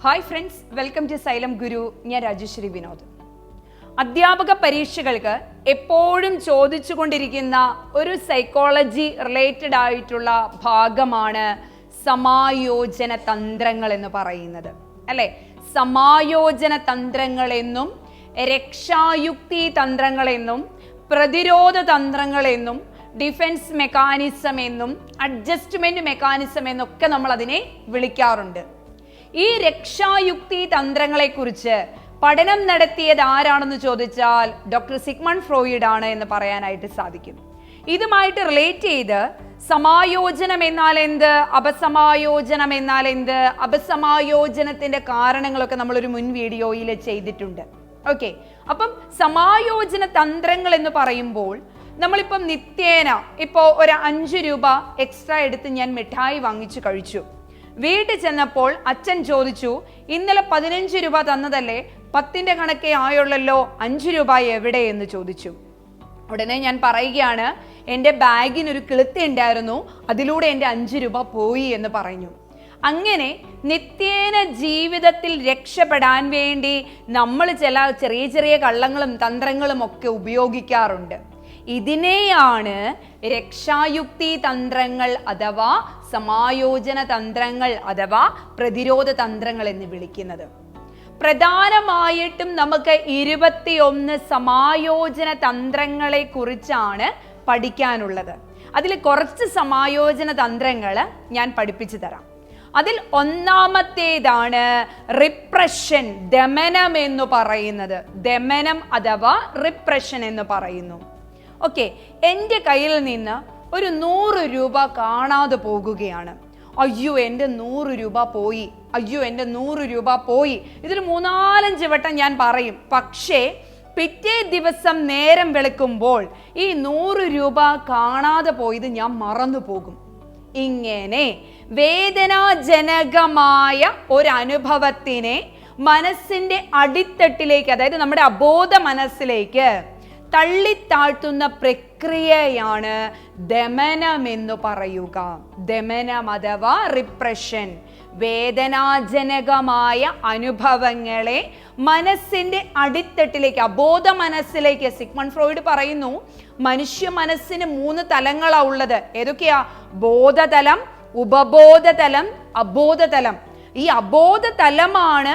Hi friends, welcome to Xylem Guru. ഞാൻ രാജശ്രീ വിനോദ്. അധ്യാപക പരീക്ഷകൾക്ക് എപ്പോഴും ചോദിച്ചുകൊണ്ടിരിക്കുന്ന ഒരു സൈക്കോളജി റിലേറ്റഡ് ആയിട്ടുള്ള ഭാഗമാണ് സമായോജന തന്ത്രങ്ങൾ എന്ന് പറയുന്നത്, അല്ലെ? സമായോജന തന്ത്രങ്ങൾ എന്നും രക്ഷായുക്തി തന്ത്രങ്ങൾ എന്നും പ്രതിരോധ തന്ത്രങ്ങൾ എന്നും ഡിഫൻസ് മെക്കാനിസം എന്നും അഡ്ജസ്റ്റ്മെന്റ് മെക്കാനിസം എന്നൊക്കെ നമ്മൾ അതിനെ വിളിക്കാറുണ്ട്. ഈ രക്ഷായുക്തി തന്ത്രങ്ങളെ കുറിച്ച് പഠനം നടത്തിയത് ആരാണെന്ന് ചോദിച്ചാൽ ഡോക്ടർ സിഗ്മണ്ട് ഫ്രോയിഡ് ആണ് എന്ന് പറയാനായിട്ട് സാധിക്കും. ഇതുമായിട്ട് റിലേറ്റ് ചെയ്ത് സമായോജനം എന്നാൽ എന്ത്, അപസമായോജനം എന്നാൽ എന്ത്, അപസമായോജനത്തിന്റെ കാരണങ്ങളൊക്കെ നമ്മളൊരു മുൻ വീഡിയോയിൽ ചെയ്തിട്ടുണ്ട്. ഓക്കെ, അപ്പം സമായോജന തന്ത്രങ്ങൾ എന്ന് പറയുമ്പോൾ നമ്മളിപ്പം നിത്യേന ഇപ്പോൾ ഒരു 5 രൂപ എക്സ്ട്രാ എടുത്ത് ഞാൻ മിഠായി വാങ്ങിച്ചു കഴിച്ചു. വീട്ടിൽ ചെന്നപ്പോൾ അച്ഛൻ ചോദിച്ചു, ഇന്നലെ 15 രൂപ തന്നതല്ലേ, 10ന്റെ കണക്കേ ആയുള്ളല്ലോ, 5 രൂപ എവിടെ എന്ന് ചോദിച്ചു. ഉടനെ ഞാൻ പറയുകയാണ്, എൻ്റെ ബാഗിനൊരു കിളുത്തി ഉണ്ടായിരുന്നു, അതിലൂടെ എൻ്റെ 5 രൂപ പോയി എന്ന് പറഞ്ഞു. അങ്ങനെ നിത്യേന ജീവിതത്തിൽ രക്ഷപ്പെടാൻ വേണ്ടി നമ്മൾ ചില ചെറിയ ചെറിയ കള്ളങ്ങളും തന്ത്രങ്ങളും ഒക്കെ ഉപയോഗിക്കാറുണ്ട്. ഇതിനെയാണ് രക്ഷായുക്തി തന്ത്രങ്ങൾ അഥവാ സമായോജന തന്ത്രങ്ങൾ അഥവാ പ്രതിരോധ തന്ത്രങ്ങൾ എന്ന് വിളിക്കുന്നത്. പ്രധാനമായിട്ടും നമുക്ക് 21 സമായോജന തന്ത്രങ്ങളെ കുറിച്ചാണ് പഠിക്കാനുള്ളത്. അതിൽ കുറച്ച് സമായോജന തന്ത്രങ്ങൾ ഞാൻ പഠിപ്പിച്ചു തരാം. അതിൽ ഒന്നാമത്തേതാണ് റിപ്രഷൻ, ദമനം എന്ന് പറയുന്നത്. ദമനം അഥവാ റിപ്രഷൻ എന്ന് പറയുന്നു. ഓക്കെ, എൻ്റെ കയ്യിൽ നിന്ന് ഒരു 100 രൂപ കാണാതെ പോകുകയാണ്. അയ്യോ, എൻ്റെ 100 രൂപ പോയി, അയ്യോ എൻ്റെ 100 രൂപ പോയി. ഇതിൽ 3-4 വട്ടം ഞാൻ പറയും. പക്ഷേ പിറ്റേ ദിവസം നേരം വെളുക്കുമ്പോൾ ഈ 100 രൂപ കാണാതെ പോയത് ഞാൻ മറന്നു പോകും. ഇങ്ങനെ വേദനാജനകമായ ഒരനുഭവത്തിനെ മനസ്സിന്റെ അടിത്തട്ടിലേക്ക്, അതായത് നമ്മുടെ അബോധ മനസ്സിലേക്ക് തള്ളിത്താഴ്ത്തുന്ന പ്രക്രിയയാണ് ദമനം എന്ന് പറയുക. ദമനം അഥവാ റിപ്രഷൻ. വേദനാജനകമായ അനുഭവങ്ങളെ മനസ്സിന്റെ അടിത്തട്ടിലേക്ക്, അബോധ മനസ്സിലേക്ക്, സിഗ്മണ്ട് ഫ്രോയിഡ് പറയുന്നു, മനുഷ്യ മനസ്സിന് 3 തലങ്ങളാണ് ഉള്ളത്. ഏതൊക്കെയാ? ബോധതലം, ഉപബോധതലം, അബോധതലം. ഈ അബോധതലമാണ്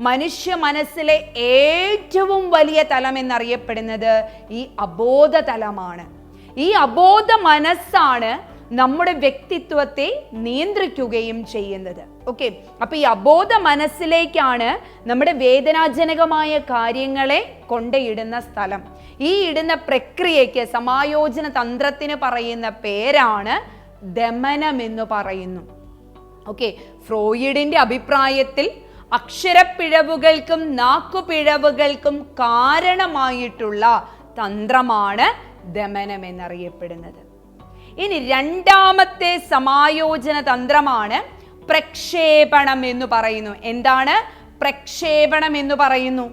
മനുഷ്യ മനസ്സിലെ ഏറ്റവും വലിയ തലം എന്നറിയപ്പെടുന്നത് ഈ അബോധതലമാണ്. ഈ അബോധ മനസ്സാണ് നമ്മുടെ വ്യക്തിത്വത്തെ നിയന്ത്രിക്കുകയും ചെയ്യുന്നത്. ഓക്കെ, അപ്പൊ ഈ അബോധ മനസ്സിലേക്കാണ് നമ്മുടെ വേദനാജനകമായ കാര്യങ്ങളെ കൊണ്ടിടുന്ന സ്ഥലം. ഈ ഇടുന്ന പ്രക്രിയയ്ക്ക്, സമായോജന തന്ത്രത്തിന് പറയുന്ന പേരാണ് ദമനം എന്ന് പറയുന്നു. ഓക്കെ, ഫ്രോയിഡിന്റെ അഭിപ്രായത്തിൽ അക്ഷരപ്പിഴവുകൾക്കും നാക്കുപിഴവുകൾക്കും കാരണമായിട്ടുള്ള തന്ത്രമാണ് ദമനം എന്നറിയപ്പെടുന്നത്. ഇനി രണ്ടാമത്തെ സമായോജന തന്ത്രമാണ് പ്രക്ഷേപണം എന്ന് പറയുന്നു. എന്താണ് പ്രക്ഷേപണം എന്ന് പറയുന്നു?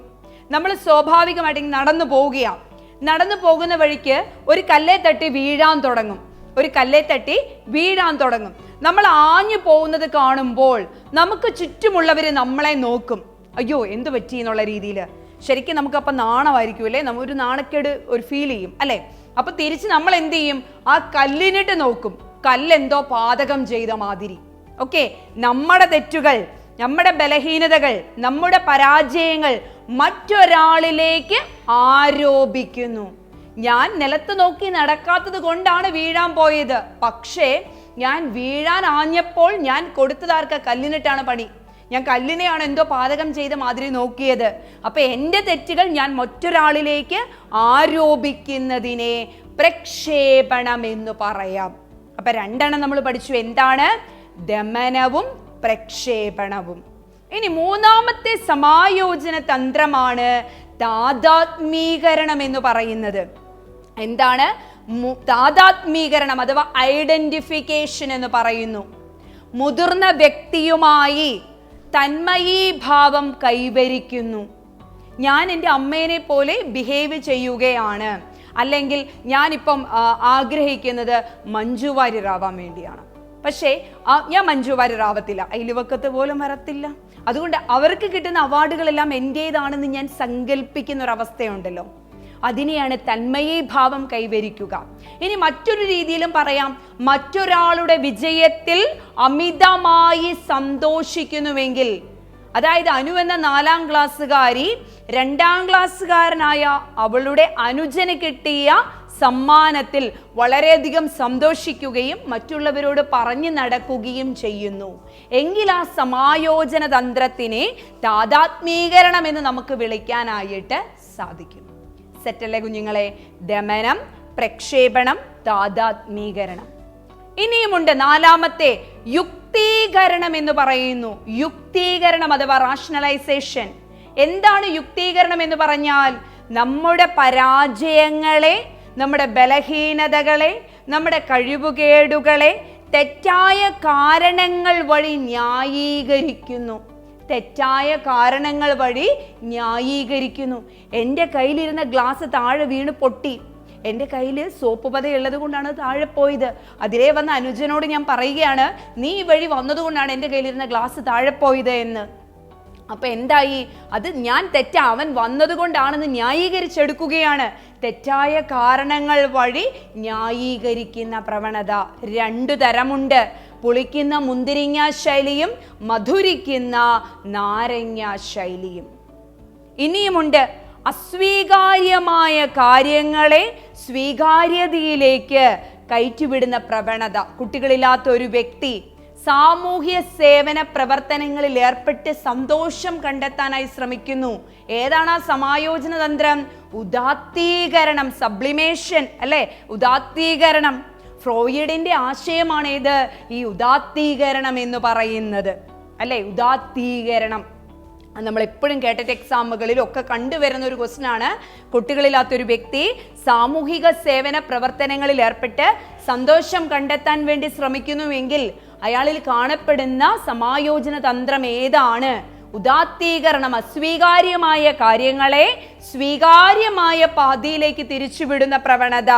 നമ്മൾ സ്വാഭാവികമായിട്ട് നടന്നു പോവുകയാണ്. നടന്നു പോകുന്ന വഴിക്ക് ഒരു കല്ലേ തട്ടി വീഴാൻ തുടങ്ങും. നമ്മൾ ആഞ്ഞു പോകുന്നത് കാണുമ്പോൾ നമുക്ക് ചുറ്റുമുള്ളവർ നമ്മളെ നോക്കും. അയ്യോ, എന്ത് പറ്റി എന്നുള്ള രീതിയിൽ. ശരിക്കും നമുക്കപ്പം നാണമായിരിക്കും, അല്ലേ? ഒരു നാണക്കേട് ഒരു ഫീൽ ചെയ്യും, അല്ലേ? അപ്പൊ തിരിച്ച് നമ്മൾ എന്ത് ചെയ്യും? ആ കല്ലിനിട്ട് നോക്കും, കല്ലെന്തോ പാതകം ചെയ്ത മാതിരി. ഓക്കെ, നമ്മുടെ തെറ്റുകൾ, നമ്മുടെ ബലഹീനതകൾ, നമ്മുടെ പരാജയങ്ങൾ മറ്റൊരാളിലേക്ക് ആരോപിക്കുന്നു. ഞാൻ നിലത്ത് നോക്കി നടക്കാത്തത് കൊണ്ടാണ് വീഴാൻ പോയത്, പക്ഷേ ഞാൻ വീഴാൻ ആഞ്ഞപ്പോൾ ഞാൻ കൊടുത്തതാർക്ക? കല്ലിനിട്ടാണ് പണി. ഞാൻ കല്ലിനെയാണ് എന്തോ പാതകം ചെയ്ത മാതിരി നോക്കിയത്. അപ്പൊ എൻ്റെ തെറ്റുകൾ ഞാൻ മറ്റൊരാളിലേക്ക് ആരോപിക്കുന്നതിനെ പ്രക്ഷേപണം എന്ന് പറയാം. അപ്പൊ 2 നമ്മൾ പഠിച്ചു. എന്താണ്? ദമനവും പ്രക്ഷേപണവും. ഇനി 3ാമത്തെ സമായോജന തന്ത്രമാണ് താദാത്മീകരണം എന്ന് പറയുന്നത്. എന്താണ് താദാത്മീകരണം അഥവാ ഐഡന്റിഫിക്കേഷൻ എന്ന് പറയുന്നു? മുതിർന്ന വ്യക്തിയുമായി തന്മയീഭാവം കൈവരിക്കുന്നു. ഞാൻ എൻ്റെ അമ്മേനെ പോലെ ബിഹേവ് ചെയ്യുകയാണ്, അല്ലെങ്കിൽ ഞാനിപ്പം ആഗ്രഹിക്കുന്നത് മഞ്ജു വാര്യർ ആവാൻ വേണ്ടിയാണ്. പക്ഷേ ഞാൻ മഞ്ജു വാര്യർ ആവത്തില്ല, അയൽവക്കത്ത് പോലും വരത്തില്ല. അതുകൊണ്ട് അവർക്ക് കിട്ടുന്ന അവാർഡുകളെല്ലാം എൻ്റേതാണെന്ന് ഞാൻ സങ്കല്പിക്കുന്ന ഒരവസ്ഥയുണ്ടല്ലോ, അതിനെയാണ് തന്മയീഭാവം കൈവരിക്കുക. ഇനി മറ്റൊരു രീതിയിലും പറയാം, മറ്റൊരാളുടെ വിജയത്തിൽ അമിതമായി സന്തോഷിക്കുന്നുവെങ്കിൽ, അതായത് അനു എന്ന 4ാം ക്ലാസ്സുകാരി 2ാം ക്ലാസ്സുകാരനായ അവളുടെ അനുജന് കിട്ടിയ സമ്മാനത്തിൽ വളരെയധികം സന്തോഷിക്കുകയും മറ്റുള്ളവരോട് പറഞ്ഞു നടക്കുകയും ചെയ്യുന്നു എങ്കിൽ ആ സമായോജന തന്ത്രത്തിനെ താദാത്മീകരണം എന്ന് നമുക്ക് വിളിക്കാനായിട്ട് സാധിക്കും. സെറ്റല്ലേ കുഞ്ഞുങ്ങളെ? ദമനം, പ്രക്ഷേപണം, താദാത്മീകരണം. ഇനിയുമുണ്ട് 4ാമത്തെ യുക്തീകരണം എന്ന് പറയുന്നു. യുക്തീകരണം അഥവാ റാഷണലൈസേഷൻ. എന്താണ് യുക്തീകരണം എന്ന് പറഞ്ഞാൽ? നമ്മുടെ പരാജയങ്ങളെ, നമ്മുടെ ബലഹീനതകളെ, നമ്മുടെ കഴിവുകേടുകളെ തെറ്റായ കാരണങ്ങൾ വഴി ന്യായീകരിക്കുന്നു. തെറ്റായ കാരണങ്ങൾ വഴി ന്യായീകരിക്കുന്നു. എൻ്റെ കയ്യിലിരുന്ന ഗ്ലാസ് താഴെ വീണ് പൊട്ടി, എൻ്റെ കയ്യിൽ സോപ്പ് പതയുള്ളത് കൊണ്ടാണ് താഴെ പോയത്. അതിലേ വന്ന അനുജനോട് ഞാൻ പറയുകയാണ്, നീ ഈ വഴി വന്നതുകൊണ്ടാണ് എൻ്റെ കയ്യിലിരുന്ന ഗ്ലാസ് താഴെ പോയത് എന്ന്. അപ്പൊ എന്തായി? അത് ഞാൻ തെറ്റാ, അവൻ വന്നത് കൊണ്ടാണെന്ന് ന്യായീകരിച്ചെടുക്കുകയാണ്. തെറ്റായ കാരണങ്ങൾ വഴി ന്യായീകരിക്കുന്ന പ്രവണത 2 തരമുണ്ട്. പുളിക്കുന്ന മുന്തിരിങ്ങ ശൈലിയും മധുരിക്കുന്ന നാരങ്ങ ശൈലിയും. ഇനിയുമുണ്ട് അസ്വീകാര്യമായ കാര്യങ്ങളെ സ്വീകാര്യതയിലേക്ക് കയറ്റിവിടുന്ന പ്രവണത. കുട്ടികളില്ലാത്ത ഒരു വ്യക്തി സാമൂഹ്യ സേവന പ്രവർത്തനങ്ങളിൽ ഏർപ്പെട്ട് സന്തോഷം കണ്ടെത്താനായി ശ്രമിക്കുന്നു. ഏതാണ് ആ സമായോജന തന്ത്രം? ഉദാത്തീകരണം, സബ്ലിമേഷൻ അല്ലെ? ഉദാത്തീകരണം. ഫ്രോയിഡിന്റെ ആശയമാണ് ഇത്, ഈ ഉദാത്തീകരണം എന്ന് പറയുന്നത് അല്ലെ? ഉദാത്തീകരണം നമ്മൾ എപ്പോഴും കേട്ടിട്ട് എക്സാമുകളിലും ഒക്കെ കണ്ടുവരുന്ന ഒരു ക്വസ്റ്റ്യൻ ആണ്. കുട്ടികളില്ലാത്തൊരു വ്യക്തി സാമൂഹിക സേവന പ്രവർത്തനങ്ങളിൽ ഏർപ്പെട്ട് സന്തോഷം കണ്ടെത്താൻ വേണ്ടി ശ്രമിക്കുന്നുവെങ്കിൽ അയാളിൽ കാണപ്പെടുന്ന സമായോജന തന്ത്രം ഏതാണ്? ഉദാത്തീകരണം. അസ്വീകാര്യമായ കാര്യങ്ങളെ സ്വീകാര്യമായ പാതയിലേക്ക് തിരിച്ചുവിടുന്ന പ്രവണത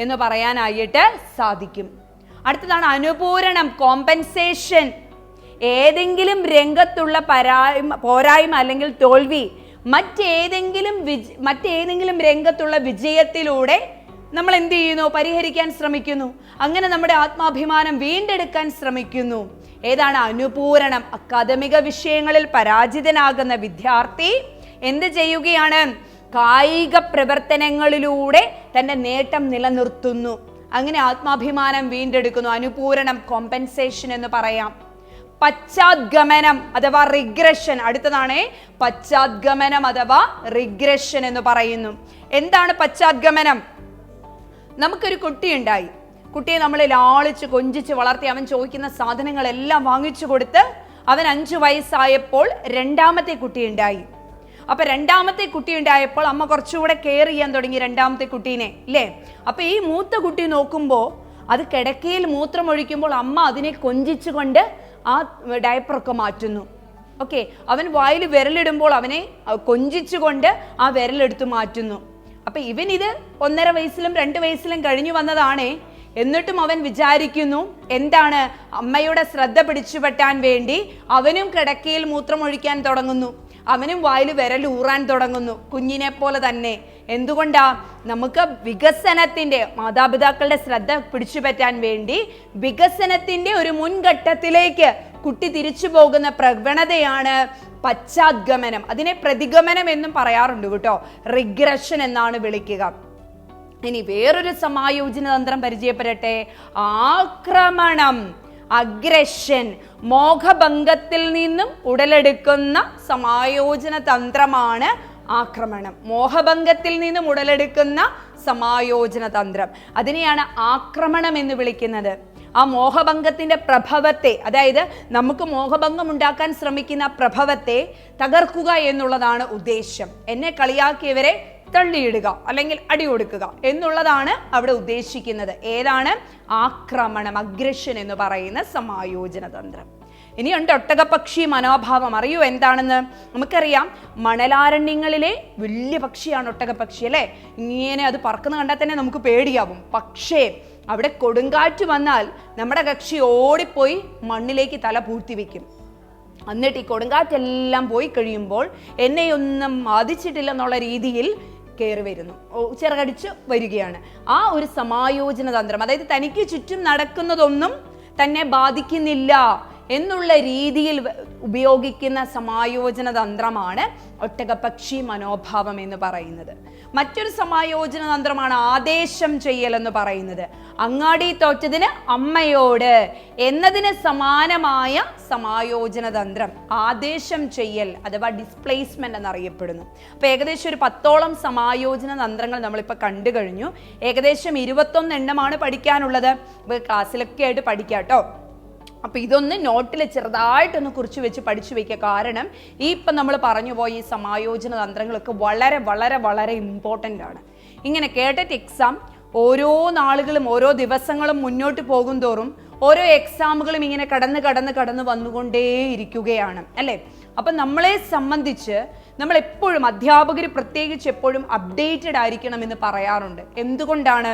എന്ന് പറയാനായിട്ട് സാധിക്കും. അടുത്തതാണ് അനുപൂരണം, കോമ്പൻസേഷൻ. ഏതെങ്കിലും രംഗത്തുള്ള പോരായ്മ അല്ലെങ്കിൽ തോൽവി മറ്റേതെങ്കിലും രംഗത്തുള്ള വിജയത്തിലൂടെ നമ്മൾ എന്ത് ചെയ്യുന്നു? പരിഹരിക്കാൻ ശ്രമിക്കുന്നു. അങ്ങനെ നമ്മുടെ ആത്മാഭിമാനം വീണ്ടെടുക്കാൻ ശ്രമിക്കുന്നു. ഏതാണ് അനുപൂരണം? അക്കാദമിക വിഷയങ്ങളിൽ പരാജിതനാകുന്ന വിദ്യാർത്ഥി എന്ത് ചെയ്യുകയാണ്? കായിക പ്രവർത്തനങ്ങളിലൂടെ തന്റെ നേട്ടം നിലനിർത്തുന്നു. അങ്ങനെ ആത്മാഭിമാനം വീണ്ടെടുക്കുന്നു. അനുപൂരണം, കോമ്പൻസേഷൻ എന്ന് പറയാം. പശ്ചാത്ഗമനം അഥവാ റിഗ്രഷൻ. അടുത്തതാണ് പശ്ചാത്ഗമനം അഥവാ റിഗ്രഷൻ എന്ന് പറയുന്നു. എന്താണ് പശ്ചാത്ഗമനം? നമുക്കൊരു കുട്ടിയുണ്ടായി. കുട്ടിയെ നമ്മൾ ലാളിച്ച് കൊഞ്ചിച്ച് വളർത്തി അവൻ ചോദിക്കുന്ന സാധനങ്ങളെല്ലാം വാങ്ങിച്ചു കൊടുത്ത് അവൻ 5 വയസ്സായപ്പോൾ 2ാമത്തെ കുട്ടിയുണ്ടായി. അപ്പൊ 2ാമത്തെ കുട്ടിയുണ്ടായപ്പോൾ അമ്മ കുറച്ചുകൂടെ കെയർ ചെയ്യാൻ തുടങ്ങി 2ാമത്തെ കുട്ടീനെ, ഇല്ലേ? അപ്പൊ ഈ മൂത്ത കുട്ടി നോക്കുമ്പോൾ അത് കിടക്കയിൽ മൂത്രമൊഴിക്കുമ്പോൾ അമ്മ അതിനെ കൊഞ്ചിച്ചുകൊണ്ട് ആ ഡയപ്പറൊക്കെ മാറ്റുന്നു. ഓക്കെ, അവൻ വായിൽ വിരലിടുമ്പോൾ അവനെ കൊഞ്ചിച്ചുകൊണ്ട് ആ വിരലെടുത്ത് മാറ്റുന്നു. അപ്പൊ ഇവനിത് 1.5 വയസ്സിലും 2 വയസ്സിലും കഴിഞ്ഞു വന്നതാണേ. എന്നിട്ടും അവൻ വിചാരിക്കുന്നു എന്താണ്? അമ്മയുടെ ശ്രദ്ധ പിടിച്ചുപറ്റാൻ വേണ്ടി അവനും കിടക്കയിൽ മൂത്രമൊഴിക്കാൻ തുടങ്ങുന്നു, അവനും വായിൽ വിരൽ ഊറാൻ തുടങ്ങുന്നു, കുഞ്ഞിനെ പോലെ തന്നെ. എന്തുകൊണ്ടാ? നമുക്ക് വികസനത്തിന്റെ, മാതാപിതാക്കളുടെ ശ്രദ്ധ പിടിച്ചുപറ്റാൻ വേണ്ടി വികസനത്തിന്റെ ഒരു മുൻഘട്ടത്തിലേക്ക് കുട്ടി തിരിച്ചു പോകുന്ന പ്രവണതയാണ് പശ്ചാത്ഗമനം. അതിനെ പ്രതിഗമനം എന്നും പറയാറുണ്ട് കേട്ടോ. റിഗ്രഷൻ എന്നാണ് വിളിക്കുക. ഇനി വേറൊരു സമായോജന തന്ത്രം പരിചയപ്പെടട്ടെ. ആക്രമണം, അഗ്രഷൻ. മോഹഭംഗത്തിൽ നിന്നും ഉടലെടുക്കുന്ന സമായോജന തന്ത്രമാണ് ആക്രമണം. മോഹഭംഗത്തിൽ നിന്നും ഉടലെടുക്കുന്ന സമായോജന തന്ത്രം, അതിനെയാണ് ആക്രമണം എന്ന് വിളിക്കുന്നത്. ആ മോഹഭംഗത്തിന്റെ പ്രഭവത്തെ, അതായത് നമുക്ക് മോഹഭംഗം ഉണ്ടാക്കാൻ ശ്രമിക്കുന്ന പ്രഭവത്തെ തകർക്കുക എന്നുള്ളതാണ് ഉദ്ദേശം. എന്നെ കളിയാക്കിയവരെ തള്ളിയിടുക അല്ലെങ്കിൽ അടി കൊടുക്കുക എന്നുള്ളതാണ് അവിടെ ഉദ്ദേശിക്കുന്നത്. ഏതാണ്? ആക്രമണം, അഗ്രഷൻ എന്ന് പറയുന്ന സമായോജന തന്ത്രം. ഇനിയുണ്ട് ഒട്ടകപക്ഷി മനോഭാവം. അറിയൂ എന്താണെന്ന്? നമുക്കറിയാം, മണലാരണ്യങ്ങളിലെ വലിയ പക്ഷിയാണ് ഒട്ടകപക്ഷി അല്ലേ? ഇങ്ങനെ അത് പറക്കുന്ന കണ്ടാൽ തന്നെ നമുക്ക് പേടിയാവും. പക്ഷേ അവിടെ കൊടുങ്കാറ്റ് വന്നാൽ നമ്മുടെ കക്ഷി ഓടിപ്പോയി മണ്ണിലേക്ക് തല പൂഴ്ത്തി വെക്കും. എന്നിട്ട് ഈ കൊടുങ്കാറ്റെല്ലാം പോയി കഴിയുമ്പോൾ എന്നെയൊന്നും ബാധിച്ചിട്ടില്ലെന്നുള്ള രീതിയിൽ കയറി വരുന്നു, ചിറകടിച്ച് വരികയാണ്. ആ ഒരു സമായോജന തന്ത്രം, അതായത് തനിക്ക് ചുറ്റും നടക്കുന്നതൊന്നും തന്നെ ബാധിക്കുന്നില്ല എന്നുള്ള രീതിയിൽ ഉപയോഗിക്കുന്ന സമായോജന തന്ത്രമാണ് ഒട്ടകപക്ഷി മനോഭാവം എന്ന് പറയുന്നത്. മറ്റൊരു സമായോജന തന്ത്രമാണ് ആദേശം ചെയ്യൽ എന്ന് പറയുന്നത്. അങ്ങാടി തോറ്റതിന് അമ്മയോട് എന്നതിന് സമാനമായ സമായോജന തന്ത്രം ആദേശം ചെയ്യൽ അഥവാ ഡിസ്പ്ലേസ്മെന്റ് എന്നറിയപ്പെടുന്നു. അപ്പൊ ഏകദേശം ഒരു 10ഓളം സമായോജന തന്ത്രങ്ങൾ നമ്മളിപ്പോൾ കണ്ടു കഴിഞ്ഞു. ഏകദേശം 21 എണ്ണമാണ് പഠിക്കാനുള്ളത്. ക്ലാസ്സിലൊക്കെ ആയിട്ട് പഠിക്കാം കേട്ടോ. അപ്പോൾ ഇതൊന്ന് നോട്ടിൽ ചെറുതായിട്ടൊന്ന് കുറിച്ച് വെച്ച് പഠിച്ചു വയ്ക്കുക. കാരണം ഈ ഇപ്പം നമ്മൾ പറഞ്ഞു പോയ ഈ സമായോജന തന്ത്രങ്ങളൊക്കെ വളരെ വളരെ വളരെ ഇമ്പോർട്ടൻ്റ് ആണ്. ഇങ്ങനെ കേട്ടിട്ട് എക്സാം ഓരോ നാളുകളും ഓരോ ദിവസങ്ങളും മുന്നോട്ട് പോകും തോറും ഓരോ എക്സാമുകളും ഇങ്ങനെ കടന്ന് വന്നുകൊണ്ടേയിരിക്കുകയാണ് അല്ലേ. അപ്പം നമ്മളെ സംബന്ധിച്ച് നമ്മൾ എപ്പോഴും അധ്യാപകർ പ്രത്യേകിച്ച് എപ്പോഴും അപ്ഡേറ്റഡ് ആയിരിക്കണം എന്ന് പറയാറുണ്ട്. എന്തുകൊണ്ടാണ്?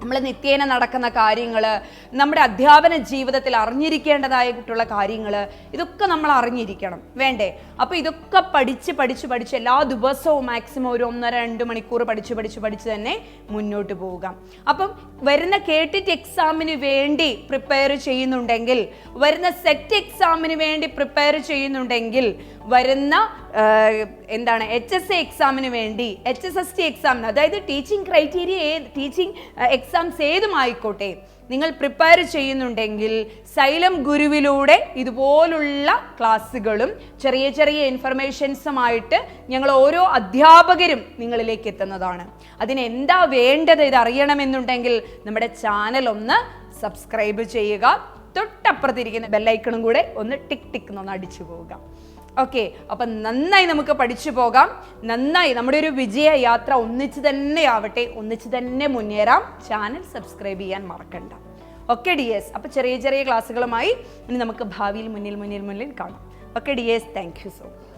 നമ്മൾ നിത്യേന നടക്കുന്ന കാര്യങ്ങൾ, നമ്മുടെ അധ്യാപന ജീവിതത്തിൽ അറിഞ്ഞിരിക്കേണ്ടതായിട്ടുള്ള കാര്യങ്ങൾ, ഇതൊക്കെ നമ്മൾ അറിഞ്ഞിരിക്കണം വേണ്ടേ? അപ്പോൾ ഇതൊക്കെ പഠിച്ച് എല്ലാ ദിവസവും മാക്സിമം ഒരു 1-2 മണിക്കൂർ പഠിച്ച് തന്നെ മുന്നോട്ട് പോവുക. അപ്പം വരുന്ന കേട്ടിട്ട് എക്സാമിന് വേണ്ടി പ്രിപ്പയർ ചെയ്യുന്നുണ്ടെങ്കിൽ, വരുന്ന സെറ്റ് എക്സാമിന് വേണ്ടി പ്രിപ്പയർ ചെയ്യുന്നുണ്ടെങ്കിൽ, വരുന്ന HSC എക്സാമിന് വേണ്ടി, HSST എക്സാമിന്, അതായത് ടീച്ചിങ് ക്രൈറ്റീരിയ ടീച്ചിങ് എക്സാംസ് ഏതുമായിക്കോട്ടെ, നിങ്ങൾ പ്രിപ്പയർ ചെയ്യുന്നുണ്ടെങ്കിൽ സൈലം ഗുരുവിലൂടെ ഇതുപോലുള്ള ക്ലാസ്സുകളും ചെറിയ ഇൻഫർമേഷൻസുമായിട്ട് ഞങ്ങൾ ഓരോ അധ്യാപകരും നിങ്ങളിലേക്ക് എത്തുന്നതാണ്. അതിനെന്താ വേണ്ടത്? ഇത് അറിയണമെന്നുണ്ടെങ്കിൽ നമ്മുടെ ചാനൽ ഒന്ന് സബ്സ്ക്രൈബ് ചെയ്യുക. തൊട്ടപ്പുറത്തിരിക്കുന്ന ബെല്ലൈക്കണും കൂടെ ഒന്ന് ടിക്ക് എന്നൊന്ന് അടിച്ചു പോവുക. ഓക്കെ, അപ്പം നന്നായി നമുക്ക് പഠിച്ചു പോകാം. നന്നായി നമ്മുടെ ഒരു വിജയ യാത്ര ഒന്നിച്ച് തന്നെ ആവട്ടെ, ഒന്നിച്ച് തന്നെ മുന്നേറാം. ചാനൽ സബ്സ്ക്രൈബ് ചെയ്യാൻ മറക്കണ്ട. ഓക്കെ ഡിയേഴ്സ്, അപ്പോൾ ചെറിയ ക്ലാസ്സുകളുമായി ഇനി നമുക്ക് ഭാവിയിൽ മുന്നിൽ കാണാം. Okay dears, thank you so much.